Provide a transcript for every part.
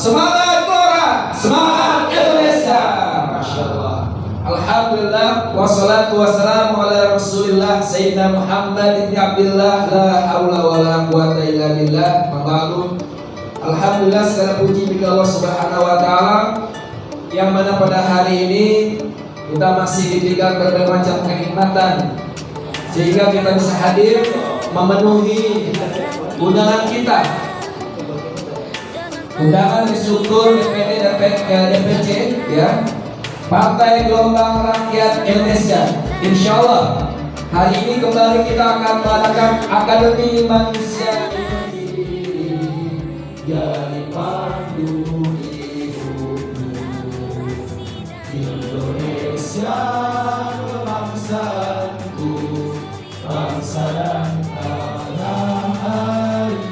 Semangat Gelora, semangat Indonesia. Masya Allah. Alhamdulillah, wassalatu wassalamu ala Rasulillah Sayyidina Muhammad ibn Abdillah, la haula wa la quwata illa billah. Lalu, alhamdulillah segala puji bagi Allah Subhanahu wa taala yang mana pada hari ini kita masih diberikan berbagai macam kenikmatan sehingga kita bisa hadir memenuhi undangan kita. Undangan instruktur DPD dan DPC ya. Partai Gelombang Rakyat Indonesia. Insya Allah hari ini kembali kita akan mengadakan Akademi Manusia Jadi Pandu Indonesia bangsaku, bangsa dan tanah airku.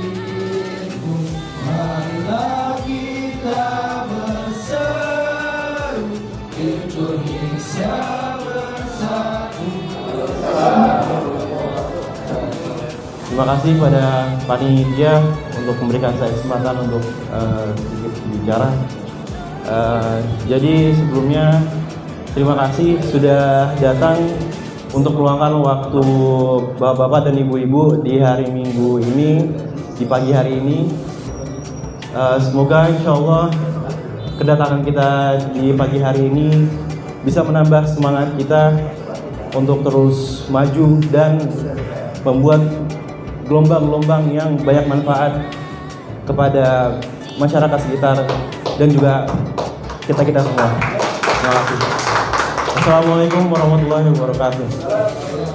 Marilah kita berseru Indonesia bersatu. Terima kasih pada panitia untuk memberikan saya kesempatan untuk sedikit bicara. Jadi sebelumnya terima kasih sudah datang untuk meluangkan waktu bapak-bapak dan ibu-ibu di hari Minggu ini, di pagi hari ini. Semoga insya Allah kedatangan kita di pagi hari ini bisa menambah semangat kita untuk terus maju dan membuat gelombang-gelombang yang banyak manfaat kepada masyarakat sekitar dan juga kita semua. Terima kasih. Assalamualaikum warahmatullahi wabarakatuh.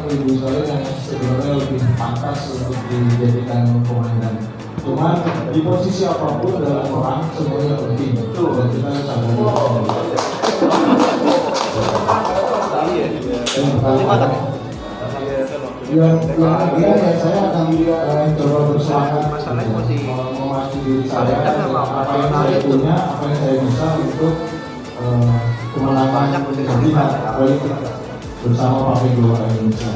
Ibu saya yang sebenarnya lebih pantas untuk dijadikan komandan. Cuman di posisi apapun dalam perang semuanya penting. Dan kita sadari. Yang akhirnya saya akan coba berusaha memacu diri saya, apa yang saya punya, apa yang saya bisa untuk kemenangan jihad politik bersama Partai Gelora Indonesia.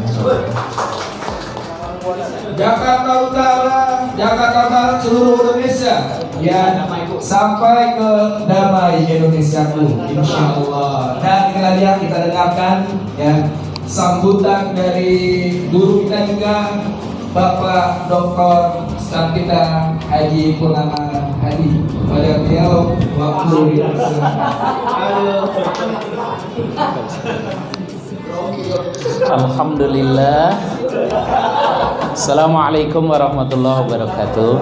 Jakarta Utara, Jakarta Barat, seluruh Indonesia, ya sampai ke damai Indonesiaku, insya Allah. Dan ini yang kita dengarkan, ya sambutan dari guru kita juga, Bapak Dr. Sarjana Haji Purnama Hadi. Pada beliau waktu Alhamdulillah. Assalamualaikum warahmatullahi wabarakatuh.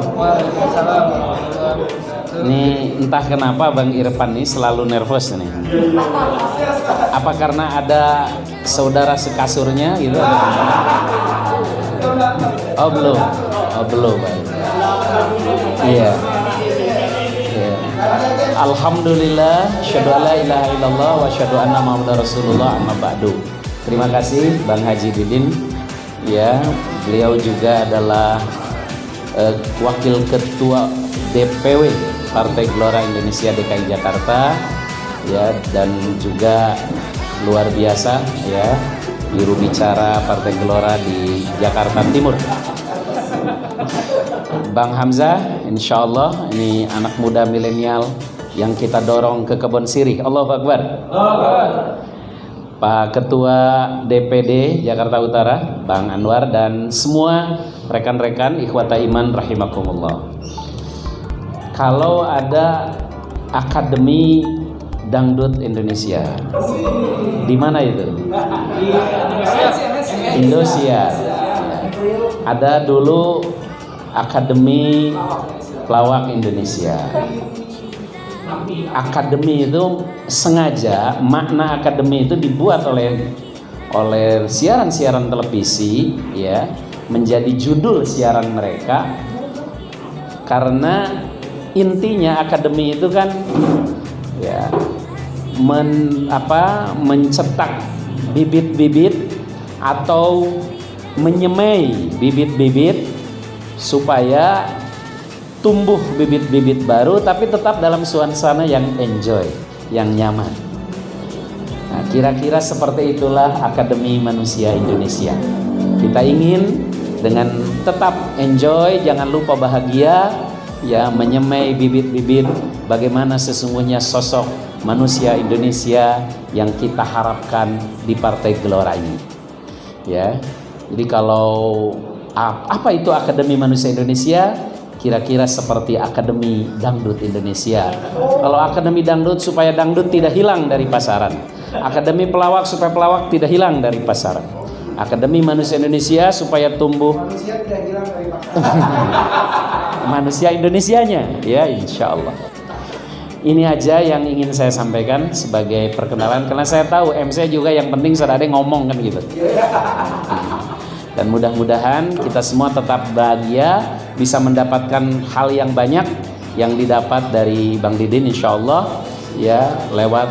Ini entah kenapa Bang Irfan ini selalu nervous nih. Apa karena ada saudara sekasurnya gitu? Oh belum, Bang. Iya. Alhamdulillah, syahadu alla ilaha illallah wa syahadu anna muhammadar rasulullah, amma ba'du. Terima kasih Bang Haji Didin. Ya, beliau juga adalah wakil ketua DPW Partai Gelora Indonesia DKI Jakarta, ya, dan juga luar biasa ya, juru bicara Partai Gelora di Jakarta Timur. Bang Hamzah, insya Allah ini anak muda milenial yang kita dorong ke kebun sirih. Allahu Akbar. Pak Ketua DPD Jakarta Utara, Bang Anwar, dan semua rekan-rekan ikhwata iman rahimakumullah. Kalau ada Akademi Dangdut Indonesia, di mana itu? Indosiar. Ada dulu Akademi Pelawak Indonesia. Akademi itu sengaja, makna akademi itu dibuat oleh siaran-siaran televisi ya, menjadi judul siaran mereka, karena intinya akademi itu kan ya mencetak bibit-bibit atau menyemai bibit-bibit supaya tumbuh bibit-bibit baru tapi tetap dalam suasana yang enjoy, yang nyaman. Nah, kira-kira seperti itulah Akademi Manusia Indonesia. Kita ingin dengan tetap enjoy, jangan lupa bahagia, ya menyemai bibit-bibit bagaimana sesungguhnya sosok manusia Indonesia yang kita harapkan di Partai Gelora ini. Ya. Jadi kalau apa itu Akademi Manusia Indonesia? Kira-kira seperti Akademi Dangdut Indonesia. Kalau Akademi Dangdut supaya dangdut tidak hilang dari pasaran. Akademi pelawak supaya pelawak tidak hilang dari pasaran. Akademi Manusia Indonesia supaya tumbuh Manusia tidak hilang dari pasaran. manusia Indonesianya, ya insya Allah. Ini aja yang ingin saya sampaikan sebagai perkenalan, karena saya tahu MC juga yang penting sudah ada yang ngomong kan gitu. Dan mudah-mudahan kita semua tetap bahagia, bisa mendapatkan hal yang banyak yang didapat dari Bang Didin insya Allah ya lewat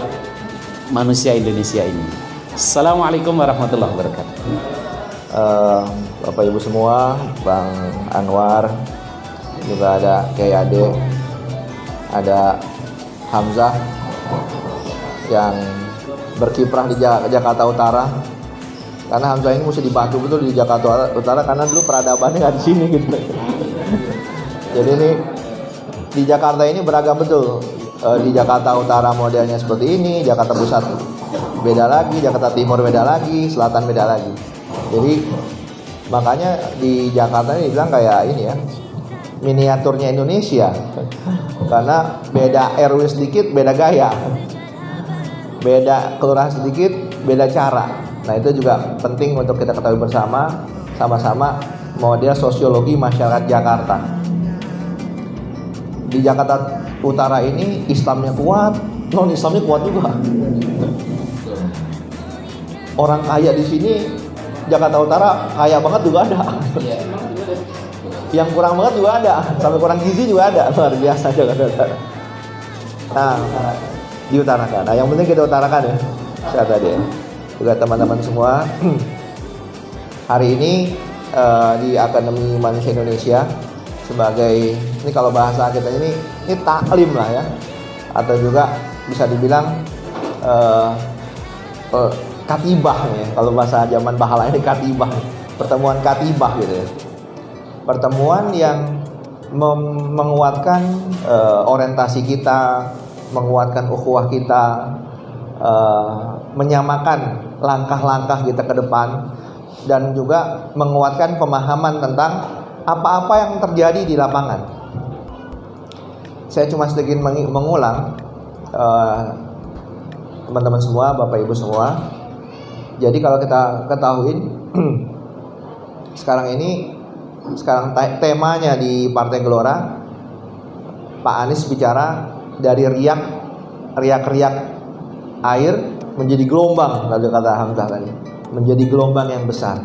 Manusia Indonesia ini. Assalamualaikum warahmatullahi wabarakatuh. Bapak Ibu semua, Bang Anwar, juga ada Kiai Ade, ada Hamzah yang berkiprah di Jakarta Utara. Karena Hamzah ini mesti dibantu betul di Jakarta Utara karena dulu peradabannya nggak di sini gitu. Jadi ini di Jakarta ini beragam betul. Di Jakarta Utara modelnya seperti ini, Jakarta Pusat beda lagi, Jakarta Timur beda lagi, Selatan beda lagi. Jadi makanya di Jakarta ini dibilang kayak ini ya, miniaturnya Indonesia. Karena beda RW sedikit, beda gaya. Beda kelurahan sedikit, beda cara. Nah itu juga penting untuk kita ketahui bersama, sama-sama model sosiologi masyarakat Jakarta. Di Jakarta Utara ini Islamnya kuat, non Islamnya kuat juga. Orang kaya di sini Jakarta Utara kaya banget juga ada. Yang kurang banget juga ada, sampai kurang gizi juga ada. Luar biasa Jakarta Utara. Nah, diutarakan. Nah, yang penting kita utarakan ya. Saya tadi ya. Juga teman-teman semua, hari ini di Akademi Manusia Indonesia sebagai, ini kalau bahasa kita ini taklim lah ya, atau juga bisa dibilang katibah ya, kalau bahasa zaman Bahala ini katibah, pertemuan katibah gitu ya, pertemuan yang menguatkan orientasi kita, menguatkan ukhuwah kita, menyamakan langkah-langkah kita ke depan, dan juga menguatkan pemahaman tentang apa-apa yang terjadi di lapangan. Saya cuma sedikit mengulang, teman-teman semua, Bapak Ibu semua. Jadi kalau kita ketahuin sekarang temanya di Partai Gelora, Pak Anies bicara dari riak-riak air menjadi gelombang, lalu kata Hamzah tadi, menjadi gelombang yang besar.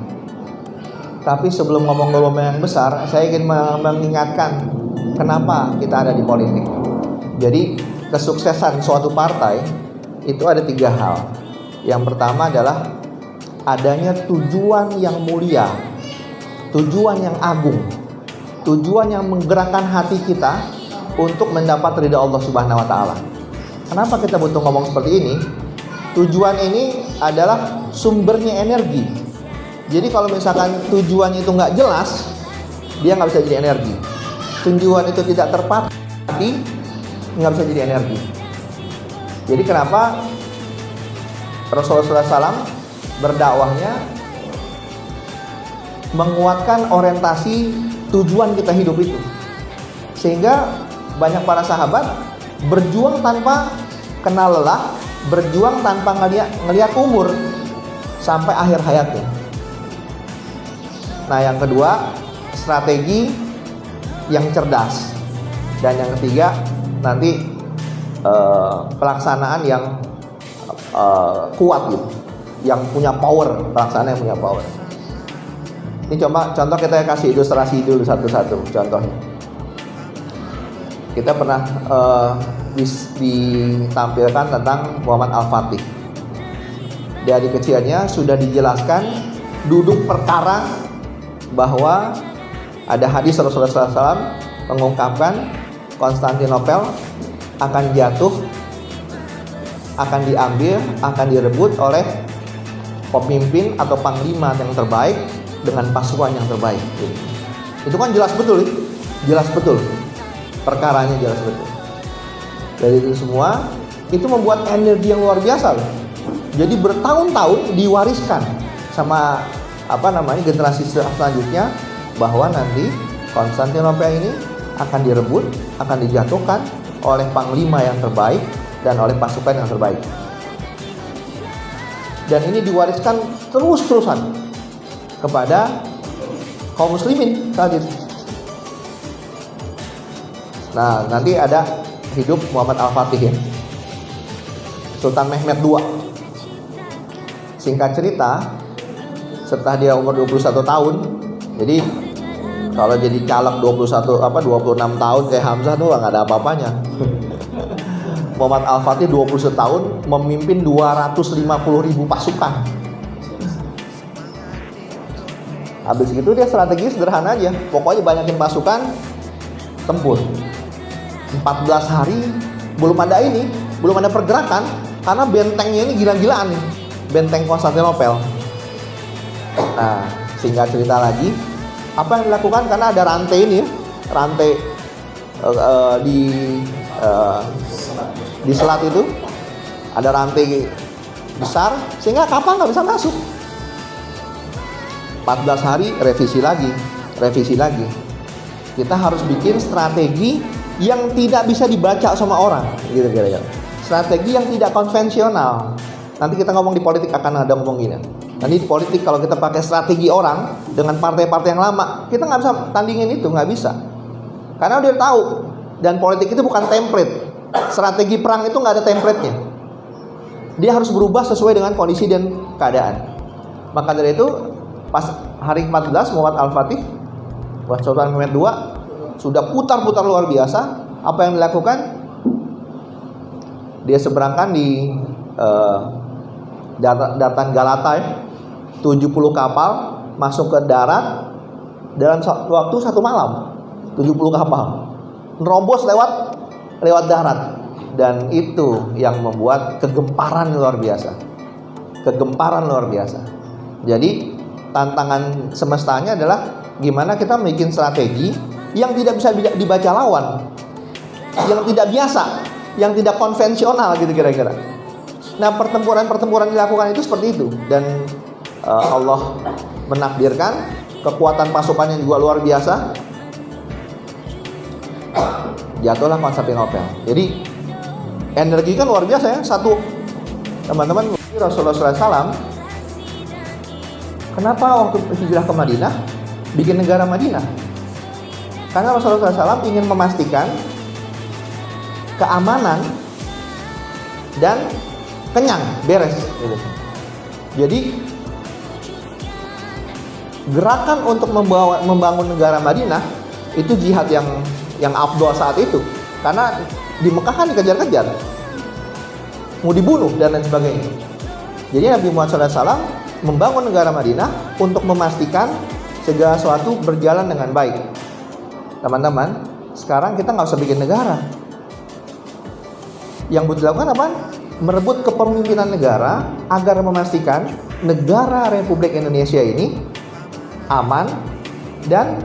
Tapi sebelum ngomong gelombang yang besar, saya ingin mengingatkan kenapa kita ada di politik. Jadi kesuksesan suatu partai itu ada 3 hal. Yang pertama adalah adanya tujuan yang mulia, tujuan yang agung, tujuan yang menggerakkan hati kita untuk mendapat ridha Allah Subhanahu wa taala. Kenapa kita butuh ngomong seperti ini? Tujuan ini adalah sumbernya energi. Jadi kalau misalkan tujuan itu nggak jelas, dia nggak bisa jadi energi. Tujuan itu tidak terpati, nggak bisa jadi energi. Jadi kenapa Rasulullah SAW berdakwahnya menguatkan orientasi tujuan kita hidup itu, sehingga banyak para sahabat berjuang tanpa kenal lelah, berjuang tanpa ngelihat umur sampai akhir hayatnya. Nah, yang kedua, strategi yang cerdas, dan yang ketiga nanti pelaksanaan yang kuat gitu, yang punya power, pelaksanaan yang punya power. Ini contoh kita kasih ilustrasi dulu satu-satu contohnya. Kita pernah ditampilkan tentang Muhammad Al-Fatih. Dari kecilnya sudah dijelaskan duduk perkara bahwa ada hadis Rasulullah SAW mengungkapkan Konstantinopel akan jatuh, akan diambil, akan direbut oleh pemimpin atau panglima yang terbaik dengan pasukan yang terbaik. Itu kan jelas betul. perkaranya jelas betul. Dari itu semua, itu membuat energi yang luar biasa loh. Jadi bertahun-tahun diwariskan sama generasi selanjutnya, bahwa nanti Konstantinopel ini akan direbut, akan dijatuhkan oleh panglima yang terbaik dan oleh pasukan yang terbaik. Dan ini diwariskan terus-terusan kepada kaum muslimin saat itu. Nah, nanti ada hidup Muhammad Al-Fatih ya, Sultan Mehmed II. Singkat cerita, setelah dia umur 21 tahun, jadi kalau jadi caleg 26 tahun kayak Hamzah tuh nggak ada apa-apanya. Muhammad Al-Fatih 21 tahun memimpin 250.000 pasukan. Habis itu dia strategi sederhana aja, pokoknya banyakin pasukan, tempur. 14 hari belum ada pergerakan karena bentengnya ini gila-gilaan nih, benteng Konstantinopel. Nah, singkat cerita lagi, apa yang dilakukan, karena ada rantai ini, rantai di selat itu ada rantai besar sehingga kapal nggak bisa masuk. 14 hari revisi lagi. Kita harus bikin strategi yang tidak bisa dibaca sama orang, gitu kira-kira. Strategi yang tidak konvensional. Nanti kita ngomong di politik akan ada ngomong gini. Nanti di politik kalau kita pakai strategi orang dengan partai-partai yang lama, kita nggak bisa tandingin itu, nggak bisa. Karena udah tahu. Dan politik itu bukan template. Strategi perang itu nggak ada template-nya. Dia harus berubah sesuai dengan kondisi dan keadaan. Maka dari itu, pas hari 14 Muhammad Al-Fatih, Sultan Mehmed II sudah putar-putar luar biasa. Apa yang dilakukan? Dia seberangkan di daratan Galata ya, 70 kapal masuk ke darat dalam waktu 1 malam. 70 kapal nerobos lewat darat, dan itu yang membuat kegemparan luar biasa. Jadi tantangan semestanya adalah gimana kita bikin strategi yang tidak bisa dibaca lawan, yang tidak biasa, yang tidak konvensional gitu kira-kira. Nah, pertempuran dilakukan itu seperti itu, dan Allah menakdirkan kekuatan pasukannya juga luar biasa. Jatuhlah Konstantinopel. Jadi energi kan luar biasa ya. Satu, teman-teman, Rasulullah SAW kenapa waktu hijrah ke Madinah bikin negara Madinah? Karena Rasulullah SAW ingin memastikan keamanan dan kenyang, beres gitu. Jadi gerakan untuk membangun negara Madinah itu jihad yang afdol saat itu, karena di Mekah kan dikejar-kejar, mau dibunuh dan lain sebagainya. Jadi Nabi Muhammad SAW membangun negara Madinah untuk memastikan segala sesuatu berjalan dengan baik. Teman-teman, sekarang kita nggak usah bikin negara. Yang butuh dilakukan apa? Merebut kepemimpinan negara agar memastikan negara Republik Indonesia ini aman dan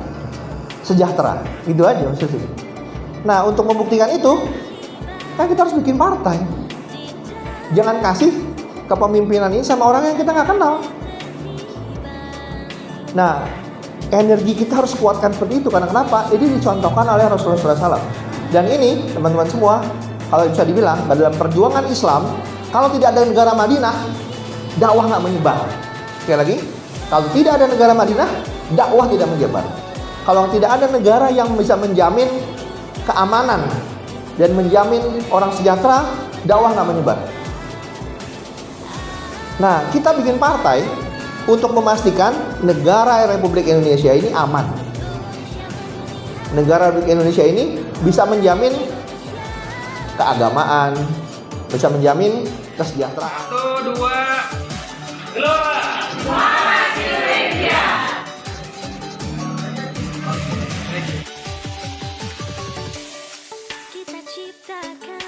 sejahtera. Itu aja maksudnya. Nah, untuk membuktikan itu, kan kita harus bikin partai. Jangan kasih kepemimpinan ini sama orang yang kita nggak kenal. Nah, energi kita harus kuatkan seperti itu. Karena kenapa? Ini dicontohkan oleh Rasulullah SAW. Dan ini, teman-teman semua, kalau bisa dibilang, dalam perjuangan Islam, kalau tidak ada negara Madinah, dakwah nggak menyebar. Sekali lagi, kalau tidak ada negara Madinah, dakwah tidak menyebar. Kalau tidak ada negara yang bisa menjamin keamanan dan menjamin orang sejahtera, dakwah nggak menyebar. Nah, kita bikin partai untuk memastikan negara Republik Indonesia ini aman. Negara Republik Indonesia ini bisa menjamin keagamaan, bisa menjamin kesejahteraan. 1, 2, keluar. Kita ciptakan